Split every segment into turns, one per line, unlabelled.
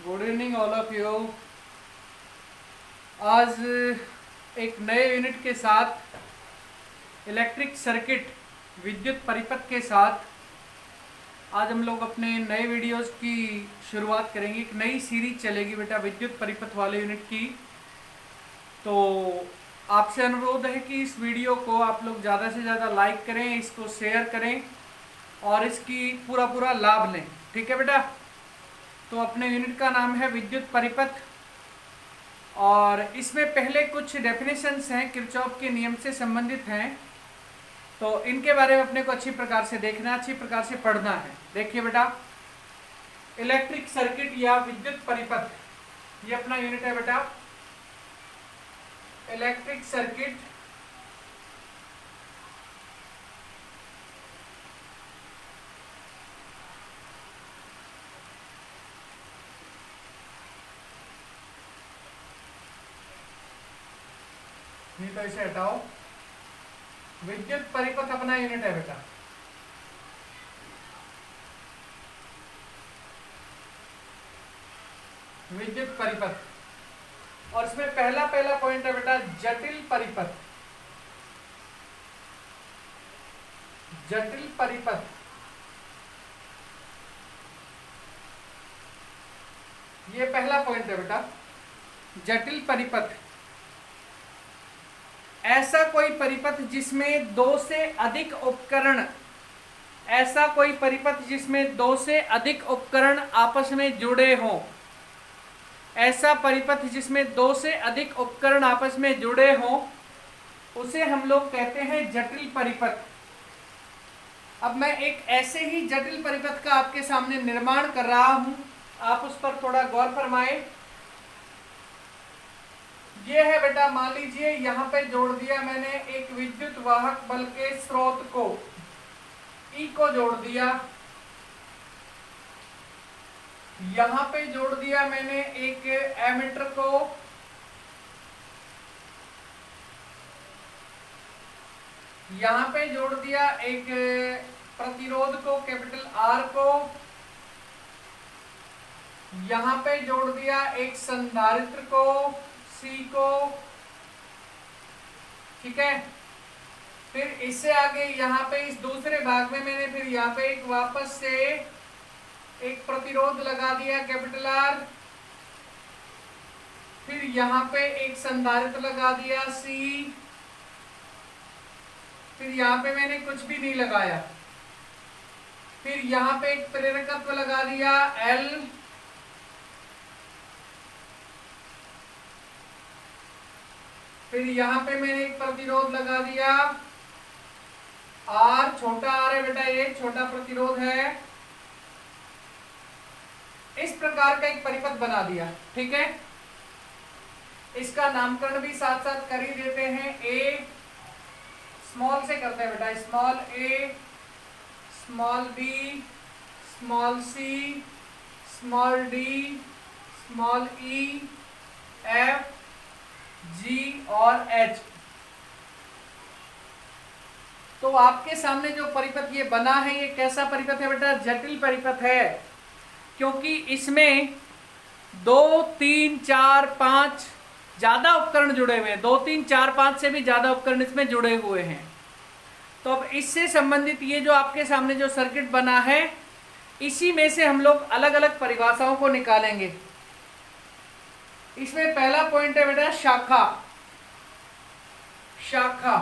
Good evening all of you. आज एक नए यूनिट के साथ इलेक्ट्रिक सर्किट विद्युत परिपथ के साथ आज हम लोग अपने नए वीडियोस की शुरुआत करेंगे। एक नई सीरीज चलेगी बेटा विद्युत परिपथ वाले यूनिट की। तो आपसे अनुरोध है कि इस वीडियो को आप लोग ज़्यादा से ज़्यादा लाइक करें, इसको शेयर करें और इसकी पूरा पूरा लाभ लें। ठीक है बेटा। तो अपने यूनिट का नाम है विद्युत परिपथ और इसमें पहले कुछ डेफिनेशंस हैं किरचॉफ के नियम से संबंधित हैं। तो इनके बारे में अपने को अच्छी प्रकार से देखना, अच्छी प्रकार से पढ़ना है। देखिए बेटा, इलेक्ट्रिक सर्किट या विद्युत परिपथ, ये अपना यूनिट है बेटा। इलेक्ट्रिक सर्किट नहीं तो इसे हटाओ। विद्युत परिपथ अपना यूनिट है बेटा। विद्युत परिपथ और इसमें पहला पहला पॉइंट है बेटा जटिल परिपथ। जटिल परिपथ ये पहला पॉइंट है बेटा। जटिल परिपथ ऐसा कोई परिपथ जिसमें दो से अधिक उपकरण, ऐसा कोई परिपथ जिसमें दो से अधिक उपकरण आपस में जुड़े हों। ऐसा परिपथ जिसमें दो से अधिक उपकरण आपस में जुड़े हों उसे हम लोग कहते हैं जटिल परिपथ। अब मैं एक ऐसे ही जटिल परिपथ का आपके सामने निर्माण कर रहा हूं, आप उस पर थोड़ा गौर फरमाएं। ये है बेटा, मान लीजिए यहां पे जोड़ दिया मैंने एक विद्युत वाहक बल के स्रोत को, ई को जोड़ दिया। यहां पे जोड़ दिया मैंने एक एमीटर को, यहां पे जोड़ दिया एक प्रतिरोध को कैपिटल आर को, यहां पे जोड़ दिया एक संधारित्र को सी को। ठीक है। फिर इससे आगे यहां पे इस दूसरे भाग में मैंने फिर यहां पे एक वापस से एक प्रतिरोध लगा दिया कैपिटल आर। फिर यहां पे एक संधारित्र लगा दिया सी। फिर यहां पे मैंने कुछ भी नहीं लगाया। फिर यहां पे एक प्रेरकत्व लगा दिया एल। फिर यहां पे मैंने एक प्रतिरोध लगा दिया आर, छोटा आर है बेटा, ये छोटा प्रतिरोध है। इस प्रकार का एक परिपथ बना दिया। ठीक है। इसका नामकरण भी साथ साथ कर ही देते हैं। ए स्मॉल से करते हैं बेटा, स्मॉल ए, small B, small C, small D, small ई, एफ, जी और एच। तो आपके सामने जो परिपथ ये बना है, ये कैसा परिपथ है बेटा? जटिल परिपथ है, क्योंकि इसमें 2, 3, 4, 5 ज्यादा उपकरण जुड़े हुए हैं। 2, 3, 4, 5 से भी ज्यादा उपकरण इसमें जुड़े हुए हैं। तो अब इससे संबंधित ये जो आपके सामने जो सर्किट बना है, इसी में से हम लोग अलग अलग परिभाषाओं को निकालेंगे। इसमें पहला पॉइंट है बेटा शाखा। शाखा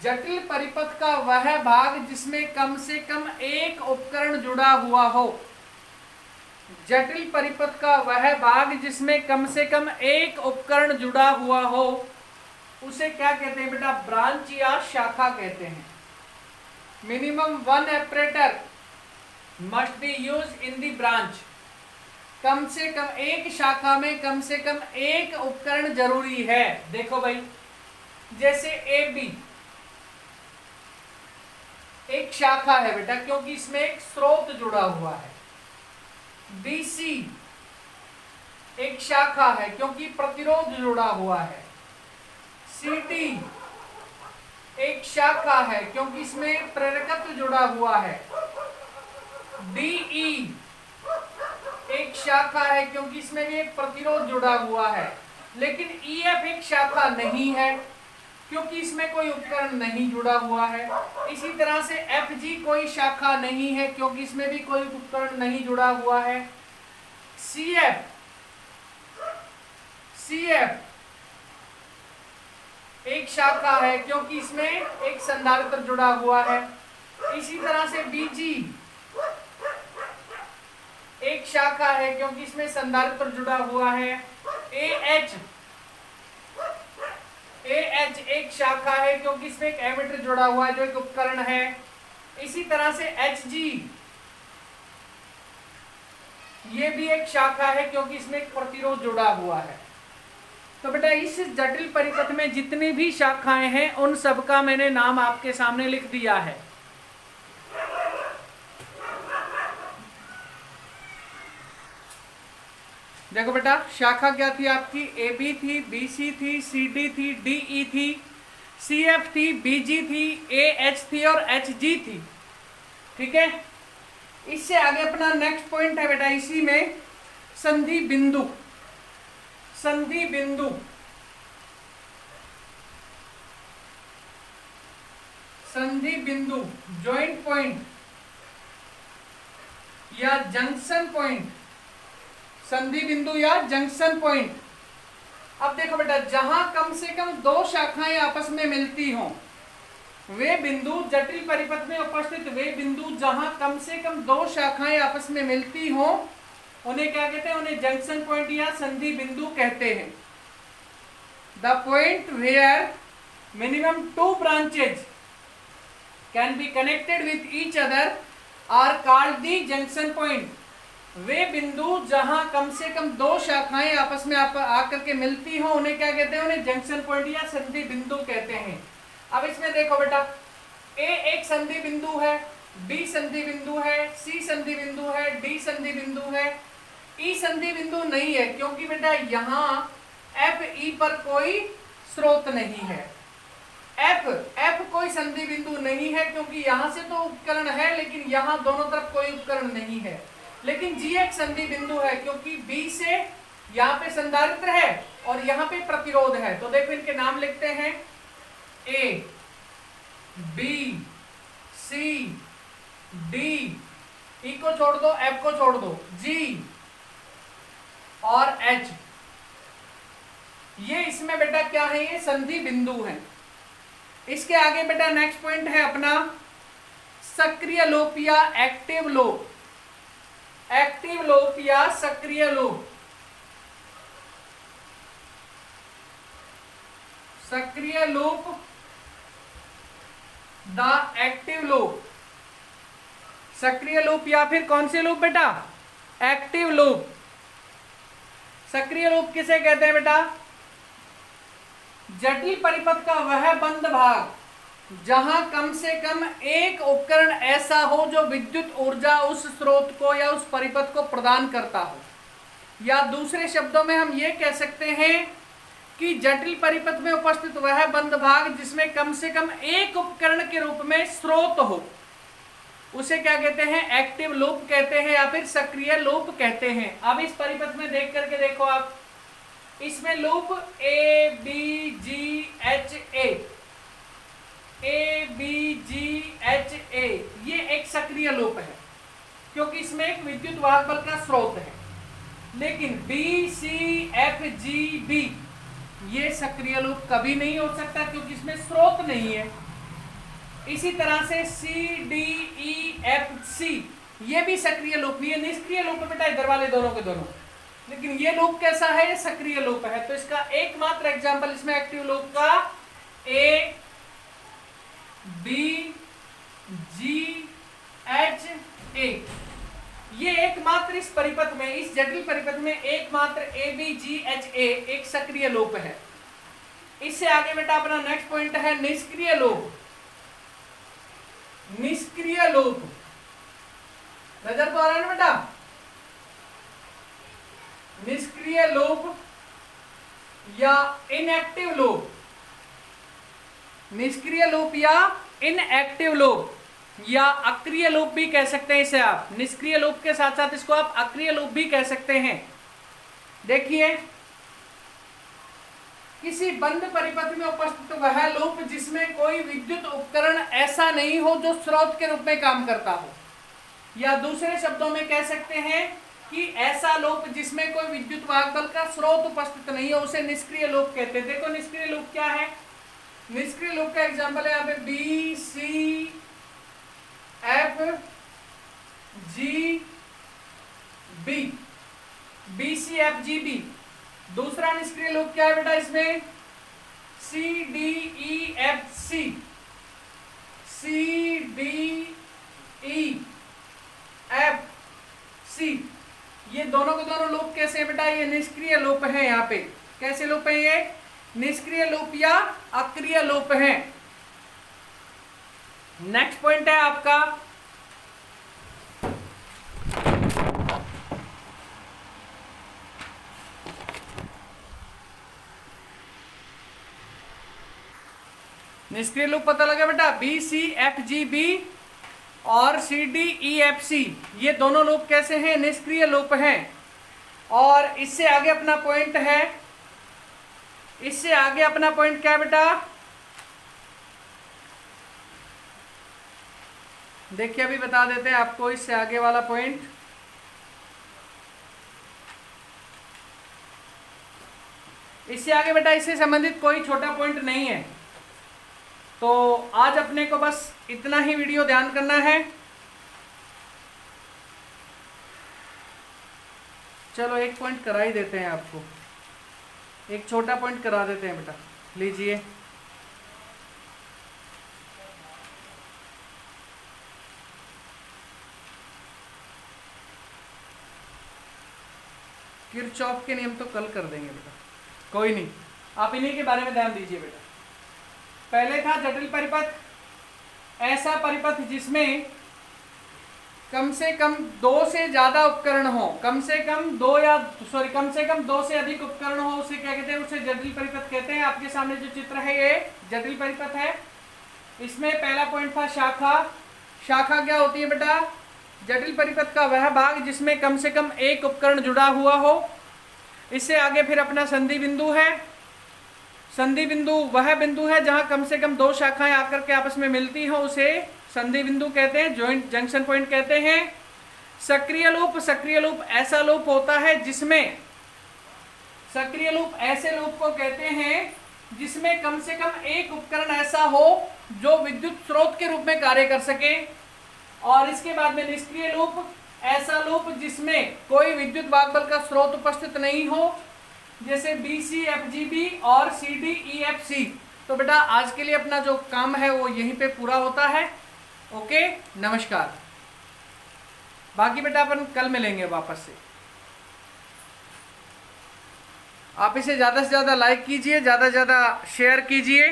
जटिल परिपथ का वह भाग जिसमें कम से कम एक उपकरण जुड़ा हुआ हो। जटिल परिपथ का वह भाग जिसमें कम से कम एक उपकरण जुड़ा हुआ हो उसे क्या कहते हैं बेटा? ब्रांच या शाखा कहते हैं। Minimum 1 operator must be use in the branch. कम से कम एक शाखा में कम से कम एक उपकरण जरूरी है। देखो भाई, जैसे ए बी एक शाखा है बेटा, क्योंकि इसमें एक स्रोत जुड़ा हुआ है। बीसी एक शाखा है क्योंकि प्रतिरोध जुड़ा हुआ है। सीटी एक एक शाखा है क्योंकि इसमें प्रेरकत्व जुड़ा हुआ है। DE एक शाखा है क्योंकि इसमें भी एक प्रतिरोध जुड़ा हुआ है। लेकिन EF एक शाखा नहीं है क्योंकि इसमें कोई उपकरण नहीं जुड़ा हुआ है। इसी तरह से FG कोई शाखा नहीं है क्योंकि इसमें भी कोई उपकरण नहीं जुड़ा हुआ है। CF एक शाखा है क्योंकि इसमें एक संधारित्र जुड़ा हुआ है। इसी तरह से BG एक शाखा है क्योंकि इसमें संधारित्र जुड़ा हुआ है। AH एक शाखा है क्योंकि इसमें एक एमीटर जुड़ा हुआ है जो एक उपकरण है। इसी तरह से HG ये भी एक शाखा है क्योंकि इसमें एक प्रतिरोध जुड़ा हुआ है। तो बेटा इस जटिल परिपथ में जितनी भी शाखाएं हैं उन सब का मैंने नाम आपके सामने लिख दिया है। देखो बेटा शाखा क्या थी आपकी, AB थी, BC थी, CD थी, DE थी, CF थी, BG थी, AH थी और HG थी। ठीक है, इससे आगे अपना नेक्स्ट पॉइंट है बेटा इसी में संधि बिंदु। संधि बिंदु संधि बिंदु जॉइंट पॉइंट या जंक्शन पॉइंट, संधि बिंदु या जंक्शन पॉइंट। अब देखो बेटा जहां कम से कम दो शाखाएं आपस में मिलती हों वे बिंदु, जटिल परिपथ में उपस्थित वे बिंदु जहां कम से कम दो शाखाएं आपस में मिलती हों उन्हें क्या कहते हैं, उन्हें जंक्शन पॉइंट या संधि बिंदु कहते हैं। The point where minimum 2 branches can be connected with each other are called the junction point. वे बिंदु जहां कम से कम दो शाखाएं आपस में आकर के मिलती हो उन्हें क्या कहते हैं, उन्हें जंक्शन पॉइंट या संधि बिंदु कहते हैं। अब इसमें देखो बेटा A एक संधि बिंदु है, B संधि बिंदु है, C संधि बिंदु है, D संधि बिंदु है, E संधि बिंदु नहीं है क्योंकि बेटा यहाँ FE पर कोई स्रोत नहीं है। F कोई संधि बिंदु नहीं है क्योंकि यहाँ से तो उपकरण है लेकिन यहाँ दोनों तरफ कोई उपकरण नहीं है। लेकिन G एक संधि बिंदु है क्योंकि B से यहाँ पे संधारित्र है और यहाँ पे प्रतिरोध है। तो देखो इनके नाम लिखते हैं A, B, C, D, E को छोड़ दो, F को छोड़ दो, G और H। ये इसमें बेटा क्या है, ये संधि बिंदु है। इसके आगे बेटा नेक्स्ट पॉइंट है अपना सक्रिय लोप या एक्टिव लोप। एक्टिव लोप या सक्रिय लोप। सक्रिय लोप, द एक्टिव लोप। सक्रिय लोप या फिर कौन से लोप बेटा, एक्टिव लोप। सक्रिय लोप किसे कहते हैं बेटा, जटिल परिपथ का वह बंद भाग जहां कम से कम एक उपकरण ऐसा हो जो विद्युत ऊर्जा उस स्रोत को या उस परिपथ को प्रदान करता हो। या दूसरे शब्दों में हम ये कह सकते हैं कि जटिल परिपथ में उपस्थित वह बंद भाग जिसमें कम से कम एक उपकरण के रूप में स्रोत हो उसे क्या कहते हैं, एक्टिव लूप कहते हैं या फिर सक्रिय लूप कहते हैं। अब इस परिपथ में देख करके देखो आप, इसमें loop A B G H A ये एक सक्रिय लूप है क्योंकि इसमें एक विद्युत वाहक बल का स्रोत है। लेकिन B C F G B ये सक्रिय लूप कभी नहीं हो सकता क्योंकि इसमें स्रोत नहीं है। इसी तरह से सी डी ई एफ सी ये भी सक्रिय लूप नहीं है, निष्क्रिय लूप है बेटा इधर वाले दोनों के दोनों। लेकिन ये लूप कैसा है, ये सक्रिय लूप है। तो इसका एकमात्र एग्जांपल इसमें एक्टिव लूप का ए बी जी एच ए, ये एकमात्र इस परिपथ में, इस जटिल परिपथ में एकमात्र ए बी जी एच ए एक सक्रिय लूप है। इससे आगे बेटा अपना नेक्स्ट पॉइंट है निष्क्रिय लूप। निष्क्रिय लूप नजर तो आ रहा है ना बेटा, निष्क्रिय लूप या इनएक्टिव लूप। निष्क्रिय लूप या इनएक्टिव लूप या अक्रिय लूप भी कह सकते हैं इसे आप। निष्क्रिय लूप के साथ साथ इसको आप अक्रिय लूप भी कह सकते हैं। देखिए, किसी बंद परिपथ में उपस्थित वह लूप जिसमें कोई विद्युत उपकरण ऐसा नहीं हो जो स्रोत के रूप में काम करता हो, या दूसरे शब्दों में कह सकते हैं कि ऐसा लूप जिसमें कोई विद्युत वाहक बल का स्रोत उपस्थित नहीं हो, उसे निष्क्रिय लूप कहते हैं। देखो निष्क्रिय लूप क्या है। निष्क्रिय लूप का एग्जांपल है यहाँ पे B C F G B, B C F G B. दूसरा निष्क्रिय लूप क्या है बेटा इसमें, C D E F C, C D E F C. ये दोनों के दोनों लूप कैसे हैं बेटा, ये निष्क्रिय लूप है। यहाँ पे कैसे लूप है, ये निष्क्रिय लूप या अक्रिय लूप है। नेक्स्ट पॉइंट है आपका निष्क्रिय लूप पता लगा बेटा, B C F G B और C D E F C, ये दोनों लूप कैसे हैं, निष्क्रिय लूप हैं। और इससे आगे अपना पॉइंट है, इससे आगे अपना पॉइंट क्या है बेटा, देखिए अभी बता देते हैं आपको इससे आगे वाला पॉइंट। इससे आगे बेटा इससे संबंधित कोई छोटा पॉइंट नहीं है। तो आज अपने को बस इतना ही वीडियो ध्यान करना है। चलो एक पॉइंट करा ही देते हैं आपको, एक छोटा पॉइंट करा देते हैं बेटा, लीजिए। किरचॉफ के नियम तो कल कर देंगे बेटा, कोई नहीं, आप इन्हीं के बारे में ध्यान दीजिए बेटा। पहले था जटिल परिपथ, ऐसा परिपथ जिसमें कम से कम दो से ज्यादा उपकरण हो, कम से कम दो से अधिक उपकरण हो, उसे क्या कहते हैं, उसे जटिल परिपथ कहते हैं। आपके सामने जो चित्र है ये जटिल परिपथ है। इसमें पहला पॉइंट था शाखा। शाखा क्या होती है बेटा, जटिल परिपथ का वह भाग जिसमें कम से कम एक उपकरण जुड़ा हुआ हो। इससे आगे फिर अपना संधि बिंदु है। संधि बिंदु वह बिंदु है जहां कम से कम दो शाखाएं आकर के आपस में मिलती हो, उसे संधि बिंदु कहते हैं, जॉइंट जंक्शन पॉइंट कहते हैं। सक्रिय लूप, सक्रिय लूप ऐसा लूप होता है जिसमें, सक्रिय लूप ऐसे लूप को कहते हैं जिसमें कम से कम एक उपकरण ऐसा हो जो विद्युत स्रोत के रूप में कार्य कर सके। और इसके बाद में निष्क्रिय लूप, ऐसा लूप जिसमें कोई विद्युत वाहक बल का स्रोत उपस्थित नहीं हो, जैसे B C F G B और सी डी ई एफ सी। तो बेटा आज के लिए अपना जो काम है वो यहीं पे पूरा होता है। ओके, नमस्कार। बाकी बेटा अपन कल मिलेंगे वापस से। आप इसे ज़्यादा से ज़्यादा लाइक कीजिए, ज़्यादा से ज़्यादा शेयर कीजिए।